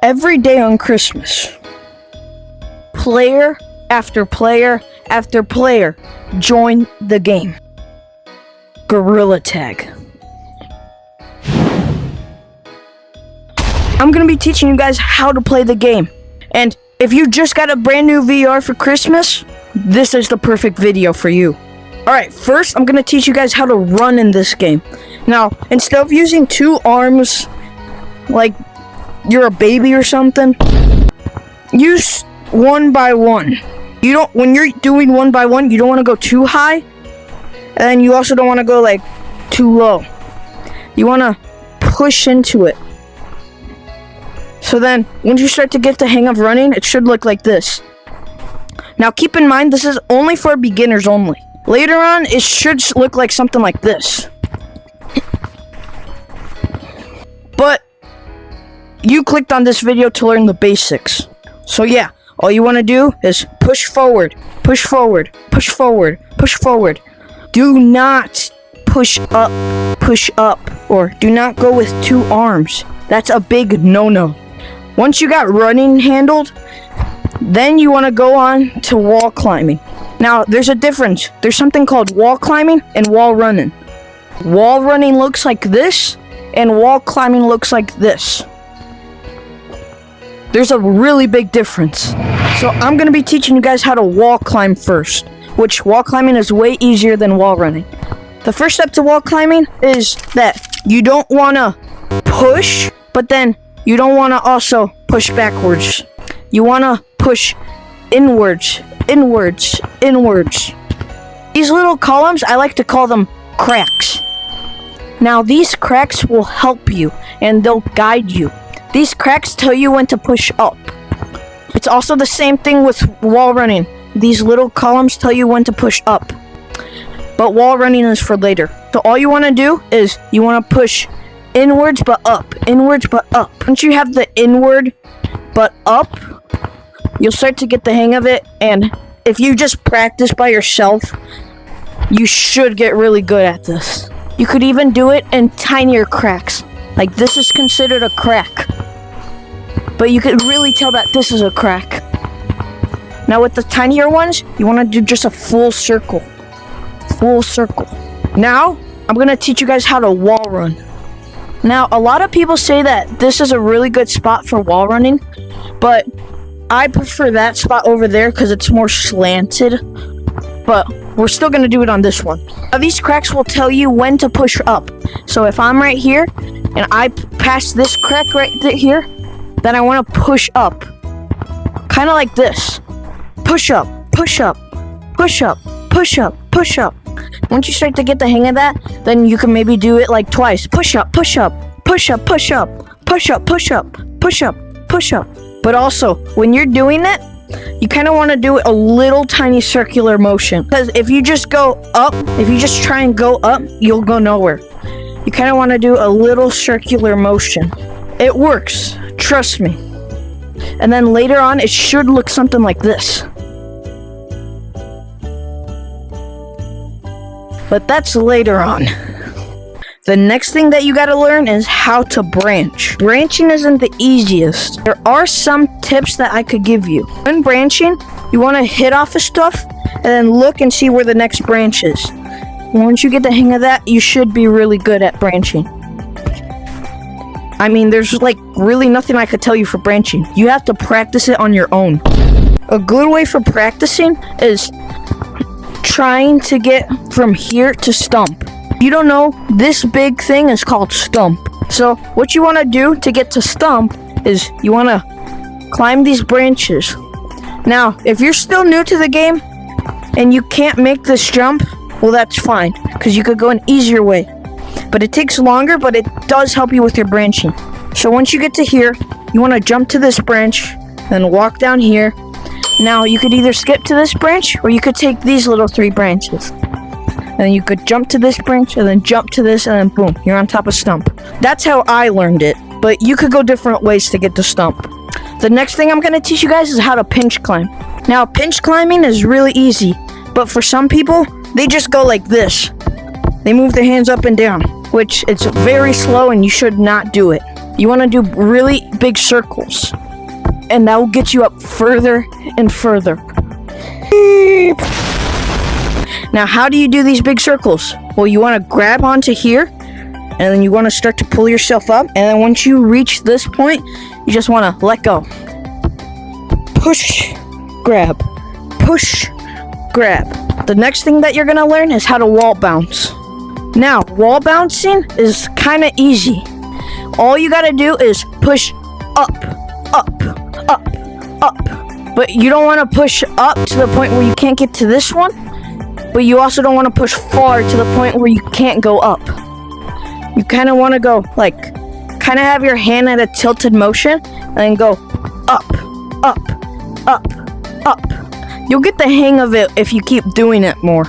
Every day on Christmas, player after player after player join the game. Gorilla Tag. I'm gonna be teaching you guys how to play the game. And if you just got a brand new VR for Christmas, this is the perfect video for you. Alright, first I'm gonna teach you guys how to run in this game. Now, instead of using two arms, like you're a baby or something, use one by one. When you're doing one by one, you don't want to go too high, and you also don't want to go like too low. You want to push into it. So then, once you start to get the hang of running, it should look like this. Now keep in mind, this is only for beginners only. Later on, it should look like something like this. But you clicked on this video to learn the basics. So yeah, all you want to do is push forward, push forward, push forward, push forward. Do not push up, or do not go with two arms. That's a big no-no. Once you got running handled, then you want to go on to wall climbing. Now, there's a difference. There's something called wall climbing and wall running. Wall running looks like this, and wall climbing looks like this. There's a really big difference. So I'm going to be teaching you guys how to wall climb first, which wall climbing is way easier than wall running. The first step to wall climbing is that you don't want to push, but then you don't want to also push backwards. You want to push inwards, inwards, inwards. These little columns, I like to call them cracks. Now these cracks will help you and they'll guide you. These cracks tell you when to push up. It's also the same thing with wall running. These little columns tell you when to push up. But wall running is for later. So all you want to do is you want to push inwards but up, inwards but up. Once you have the inward but up, you'll start to get the hang of it. And if you just practice by yourself, you should get really good at this. You could even do it in tinier cracks. Like this is considered a crack. But you could really tell that this is a crack. Now with the tinier ones, you want to do just a full circle. Full circle. Now, I'm going to teach you guys how to wall run. Now, a lot of people say that this is a really good spot for wall running, but I prefer that spot over there because it's more slanted. But we're still going to do it on this one. Now, these cracks will tell you when to push up. So if I'm right here, and I pass this crack right here, then I want to push up. Kind of like this. Push up, push up, push up, push up, push up. Once you start to get the hang of that, then you can maybe do it like twice. Push up, push up, push up, push up, push up, push up, push up, push up. But also, when you're doing it, you kind of want to do a little tiny circular motion. Because if you just go up, if you just try and go up, you'll go nowhere. You kind of want to do a little circular motion. It works, trust me. And then later on, it should look something like this. But that's later on. The next thing that you gotta learn is how to branch. Branching isn't the easiest. There are some tips that I could give you. When branching, you wanna hit off of stuff and then look and see where the next branch is. Once you get the hang of that, you should be really good at branching. I mean, there's like really nothing I could tell you for branching. You have to practice it on your own. A good way for practicing is trying to get from here to stump. You don't know, this big thing is called stump. So what you want to do to get to stump is you want to climb these branches. Now, if you're still new to the game and you can't make this jump, well, that's fine, because you could go an easier way. But it takes longer, but it does help you with your branching. So once you get to here, you want to jump to this branch, then walk down here. Now, you could either skip to this branch, or you could take these little 3 branches. And you could jump to this branch, and then jump to this, and then boom, you're on top of stump. That's how I learned it, but you could go different ways to get to stump. The next thing I'm going to teach you guys is how to pinch climb. Now, pinch climbing is really easy, but for some people, they just go like this. They move their hands up and down, which it's very slow and you should not do it. You want to do really big circles, and that will get you up further and further. Now, how do you do these big circles? Well, you want to grab onto here, and then you want to start to pull yourself up, and then once you reach this point, you just want to let go. Push, grab, push, grab. The next thing that you're going to learn is how to wall bounce. Now, wall bouncing is kind of easy. All you got to do is push up, up, up, up. But you don't want to push up to the point where you can't get to this one, but you also don't want to push far to the point where you can't go up. You kind of want to go like, kind of have your hand at a tilted motion and then go up, up, up, up. You'll get the hang of it if you keep doing it more.